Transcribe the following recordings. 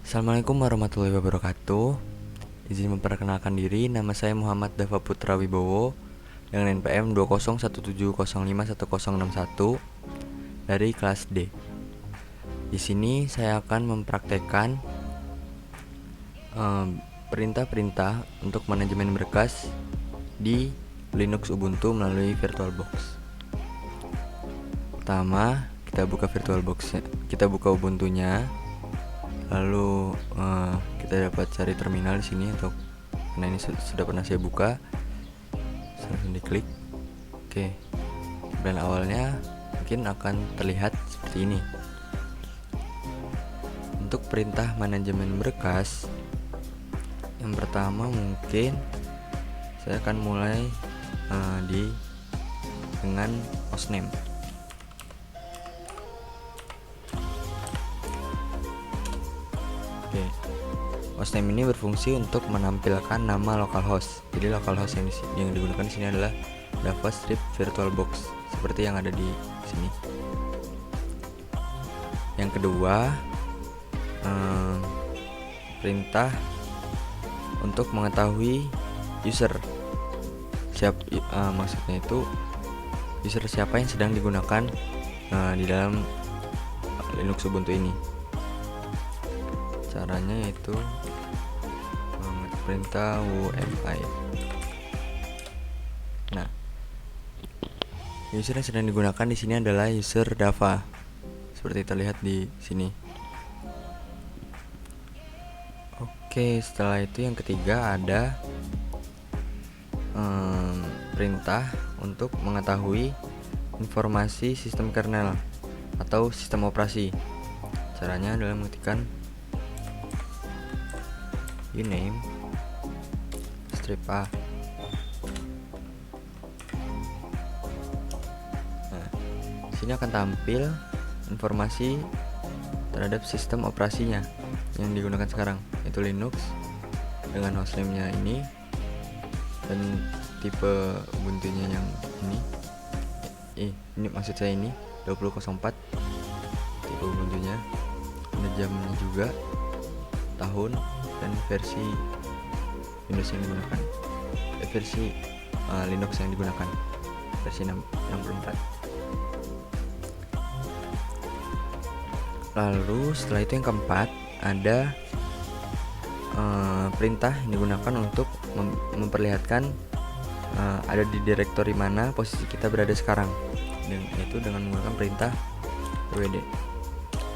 Assalamualaikum warahmatullahi wabarakatuh. Izin memperkenalkan diri, nama saya Muhammad Dava Putra Wibowo dengan NPM 20170511061 dari kelas D. Di sini saya akan mempraktekkan perintah-perintah untuk manajemen berkas di Linux Ubuntu melalui VirtualBox. Pertama, kita buka Ubuntunya. Lalu kita dapat cari terminal di sini karena ini sudah pernah saya buka. Langsung diklik. Oke. Dan awalnya mungkin akan terlihat seperti ini. Untuk perintah manajemen berkas, yang pertama mungkin saya akan mulai dengan hostname. Oke, hostname ini berfungsi untuk menampilkan nama localhost. Jadi localhost yang digunakan di sini adalah Dava strip VirtualBox seperti yang ada di sini. Yang kedua, perintah untuk mengetahui user. Maksudnya itu user siapa yang sedang digunakan di dalam Linux Ubuntu ini. Caranya yaitu perintah UMI. Nah, user yang sedang digunakan di sini adalah user Dava, seperti terlihat di sini. Oke, setelah itu yang ketiga ada perintah untuk mengetahui informasi sistem kernel atau sistem operasi. Caranya adalah mengetikkan uname strip A. Nah, sini akan tampil informasi terhadap sistem operasinya yang digunakan sekarang, yaitu Linux dengan hostname-nya ini dan tipe Ubuntu-nya yang ini maksud saya ini 2004 tipe Ubuntu-nya. Ada jamnya juga, tahun, dan versi Windows yang digunakan, versi Linux yang digunakan, versi 64. Lalu setelah itu yang keempat ada perintah yang digunakan untuk memperlihatkan ada di direktori mana posisi kita berada sekarang, dan itu dengan menggunakan perintah wd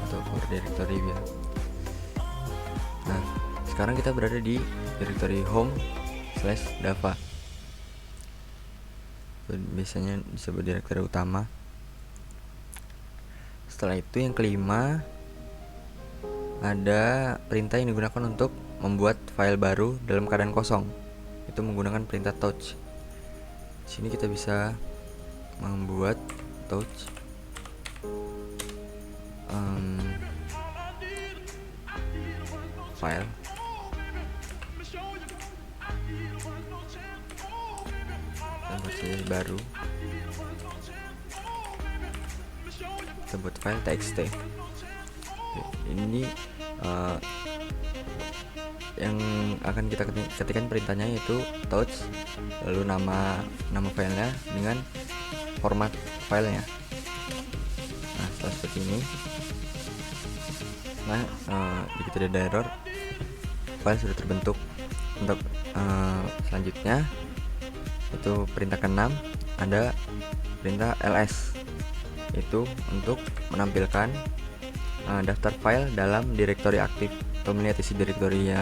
atau for directory ya. Nah, sekarang kita berada di direktori home/dava, biasanya disebut direktori utama. Setelah itu yang kelima ada perintah yang digunakan untuk membuat file baru dalam keadaan kosong, itu menggunakan perintah touch. Di sini kita bisa membuat touch file baru, kita buat file txt. Ini yang akan kita ketikkan perintahnya yaitu touch, lalu nama filenya dengan format filenya. Nah, setelah seperti ini, jika tidak ada error, file sudah terbentuk. Untuk selanjutnya itu perintah ke-6 ada perintah ls, itu untuk menampilkan daftar file dalam direktori aktif atau melihat isi direktori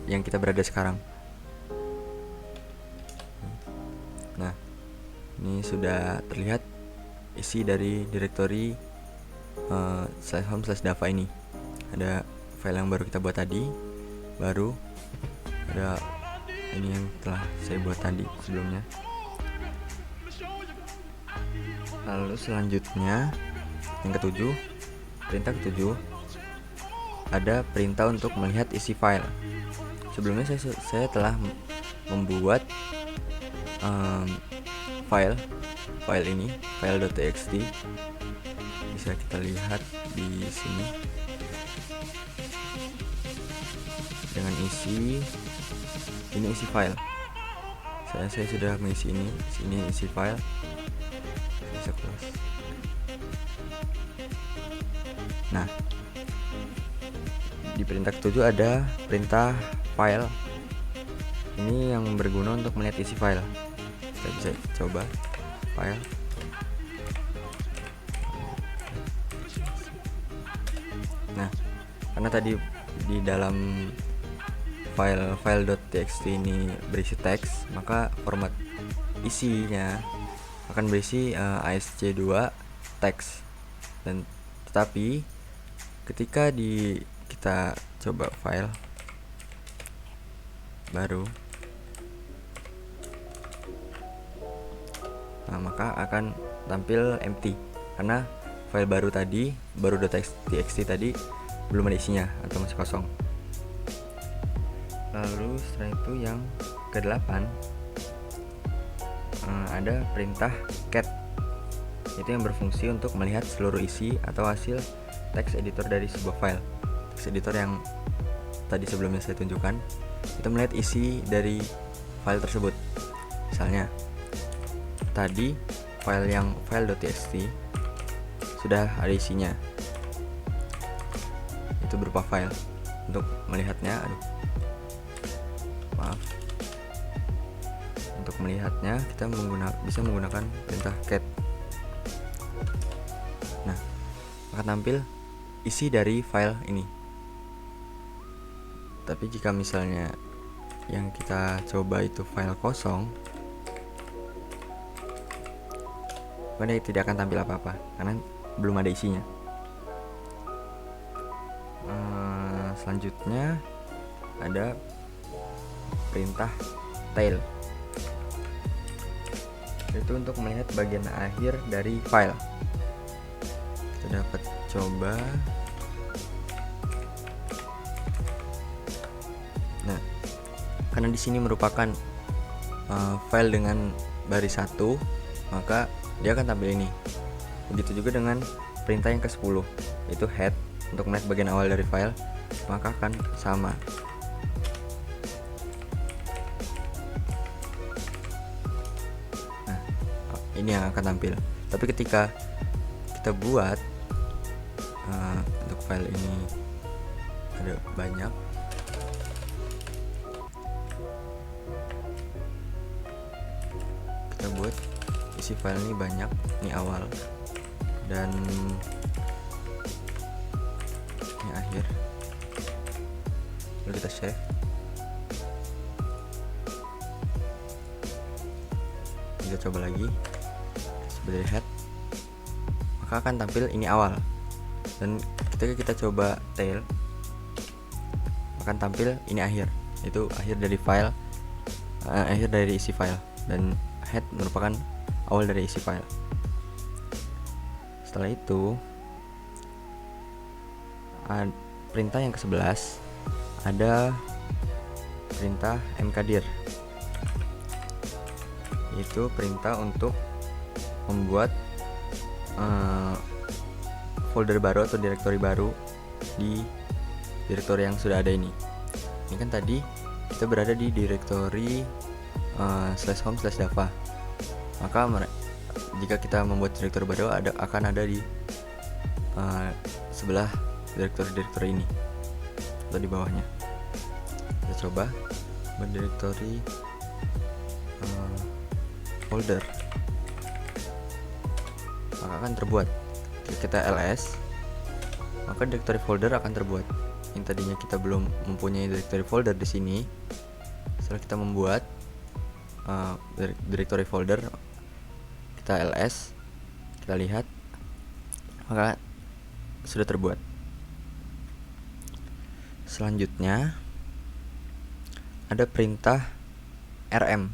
yang kita berada sekarang. Nah, ini sudah terlihat isi dari direktori /home/dava ini. Ada file yang baru kita buat tadi, baru ada ini yang telah saya buat tadi sebelumnya. Lalu selanjutnya yang ketujuh, perintah ketujuh ada perintah untuk melihat isi file. Sebelumnya saya telah membuat file ini, file.txt. Bisa kita lihat di sini. dengan isi ini, isi file. Saya sudah mengisi ini isi file. Saya bisa close. Nah, di perintah ketujuh ada perintah file. Ini yang berguna untuk melihat isi file. Kita bisa coba file. Nah, karena tadi di dalam file.txt ini berisi teks, maka format isinya akan berisi ASC2 teks. Dan tetapi ketika kita coba file baru, nah maka akan tampil empty karena file baru tadi, baru.txt tadi belum ada isinya atau masih kosong. Lalu setelah itu yang ke-8 ada perintah cat. Itu yang berfungsi untuk melihat seluruh isi atau hasil text editor dari sebuah file. Text editor yang tadi sebelumnya saya tunjukkan, itu melihat isi dari file tersebut. Misalnya tadi file yang file.txt sudah ada isinya, itu berupa file. Untuk melihatnya, untuk melihatnya kita bisa menggunakan perintah cat. Nah, akan tampil isi dari file ini. Tapi jika misalnya yang kita coba itu file kosong, maka tidak akan tampil apa-apa karena belum ada isinya. Selanjutnya ada perintah tail. Itu untuk melihat bagian akhir dari file. Kita dapat coba. Nah, karena di sini merupakan file dengan baris 1, maka dia akan tampil ini. Begitu juga dengan perintah yang ke-10, yaitu head. Untuk melihat bagian awal dari file, maka akan sama. Nah, ini yang akan tampil. Tapi ketika kita buat untuk file ini ada banyak, kita buat isi file ini banyak, ini awal dan ini akhir. Lalu kita save. Kita coba lagi sebagai head, maka akan tampil ini awal. Dan ketika kita coba tail, akan tampil ini akhir. Itu akhir dari file, akhir dari isi file. Dan head merupakan awal dari isi file. Setelah itu perintah yang ke-11 ada perintah mkdir. Itu perintah untuk membuat folder baru atau direktori baru di direktori yang sudah ada ini. Ini kan tadi kita berada di direktori /home/java. Maka jika kita membuat direktori baru akan ada di sebelah direktori ini atau di bawahnya. Kita coba mendirektori folder, maka akan terbuat. Jika kita ls, maka direktori folder akan terbuat. Yang tadinya kita belum mempunyai direktori folder di sini, setelah kita membuat direktori folder, kita ls, kita lihat, maka sudah terbuat. Selanjutnya ada perintah rm.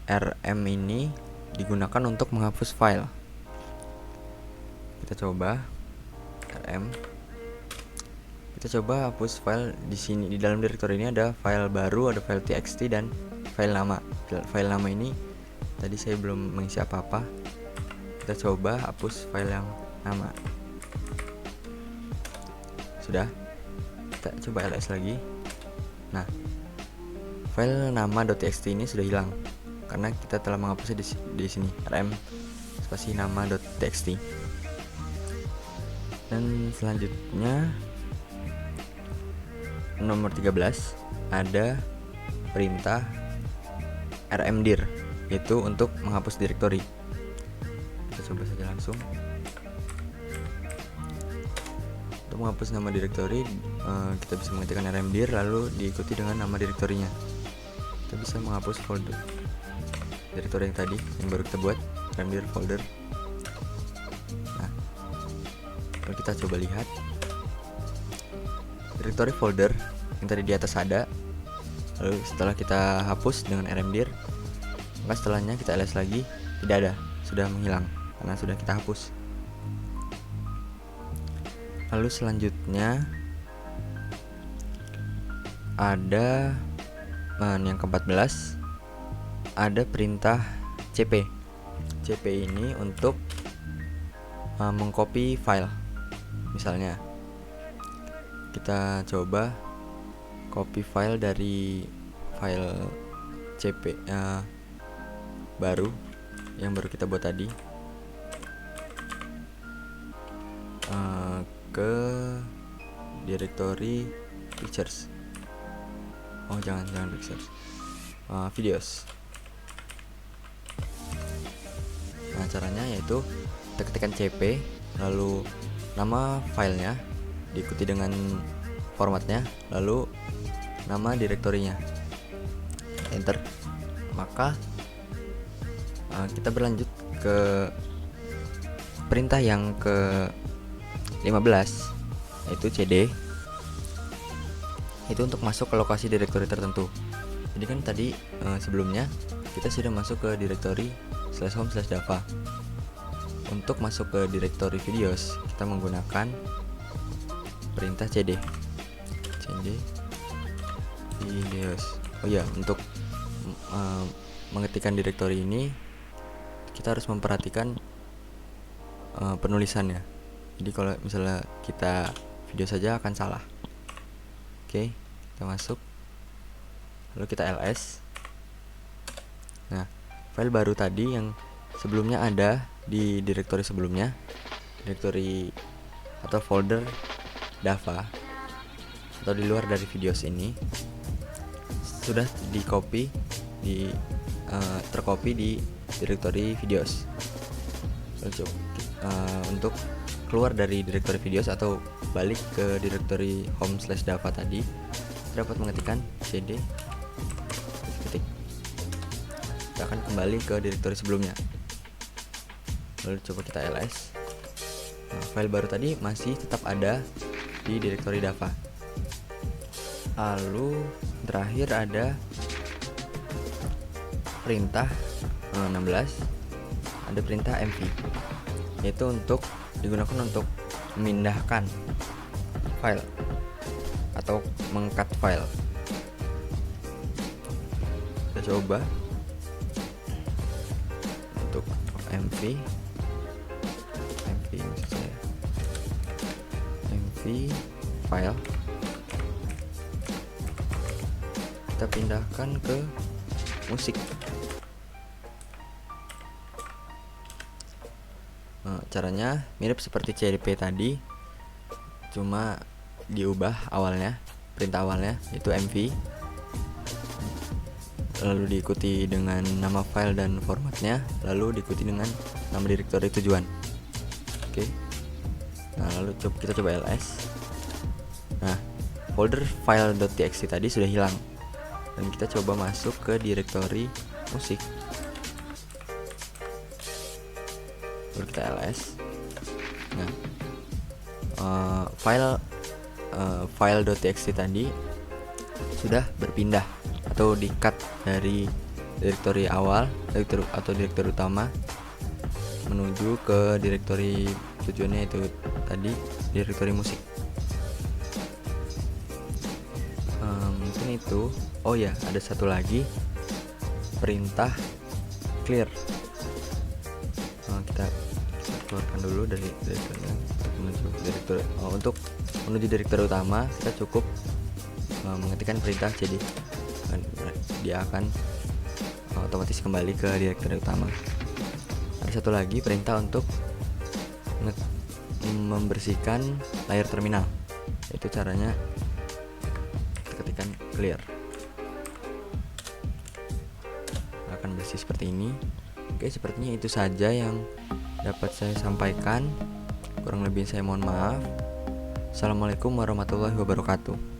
Rm ini digunakan untuk menghapus file. Kita coba rm. Kita coba hapus file di sini. Di dalam direktori ini ada file baru, ada file txt dan file lama. File lama ini tadi saya belum mengisi apa-apa. Kita coba hapus file yang lama. Sudah. kita coba ls lagi. Nah, file nama.txt ini sudah hilang karena kita telah menghapusnya di sini, rm spasi nama.txt. Dan selanjutnya nomor 13 ada perintah rmdir, yaitu untuk menghapus direktori. Kita coba saja langsung. Untuk menghapus nama direktori, kita bisa mengetikkan rmdir lalu diikuti dengan nama direktorinya. Kita bisa menghapus folder direktori yang tadi yang baru kita buat, rmdir folder. Nah, lalu kita coba lihat direktori folder yang tadi di atas ada. Lalu setelah kita hapus dengan rmdir, maka setelahnya kita ls lagi, tidak ada, sudah menghilang karena sudah kita hapus. Lalu selanjutnya ada yang ke-14 ada perintah cp. Cp ini untuk mengcopy file. Misalnya kita coba copy file dari file cp baru yang baru kita buat tadi ke directory pictures. Oh, jangan pictures, videos. Nah, caranya yaitu kita ketikkan cp lalu nama filenya diikuti dengan formatnya lalu nama direktorinya, enter. Maka kita berlanjut ke perintah yang ke 15 yaitu cd, itu untuk masuk ke lokasi direktori tertentu. Jadi kan tadi sebelumnya kita sudah masuk ke direktori /home/java. Untuk masuk ke direktori videos kita menggunakan perintah cd videos. Oh ya, untuk mengetikkan direktori ini kita harus memperhatikan penulisannya. Jadi kalau misalnya kita video saja akan salah. Oke, kita masuk lalu kita ls. Nah, file baru tadi yang sebelumnya ada di direktori sebelumnya, direktori atau folder Java atau di luar dari videos ini sudah tercopy di direktori videos. Lalu untuk keluar dari direktori videos atau balik ke direktori home/java tadi, kita dapat mengetikkan cd ketik. Kita akan kembali ke direktori sebelumnya. Lalu coba kita ls. Nah, file baru tadi masih tetap ada di direktori Java. Lalu terakhir ada perintah 16, ada perintah mv, yaitu digunakan untuk memindahkan file atau mengcut file. Kita coba untuk mv maksud saya mv file, kita pindahkan ke musik. Caranya mirip seperti CDP tadi, cuma diubah awalnya, perintah awalnya yaitu mv, lalu diikuti dengan nama file dan formatnya, lalu diikuti dengan nama direktori tujuan. Oke. Nah, lalu kita coba ls. Nah, folder file.txt tadi sudah hilang dan kita coba masuk ke direktori musik. Lalu kita ls. Nah, file.txt tadi sudah berpindah atau di-cut dari direktori awal atau direktori utama menuju ke direktori tujuannya, itu tadi direktori musik. Mungkin itu. Oh ya, ada satu lagi perintah clear. Kita keluarkan dulu dari direktori menuju direktori. Untuk menuju direktur utama, kita cukup mengetikkan perintah cd. Dia akan otomatis kembali ke direktur utama. Ada satu lagi perintah untuk membersihkan layar terminal. Itu caranya ketikkan clear, akan bersih seperti ini. Oke, sepertinya itu saja yang dapat saya sampaikan. Kurang lebih saya mohon maaf. Assalamualaikum warahmatullahi wabarakatuh.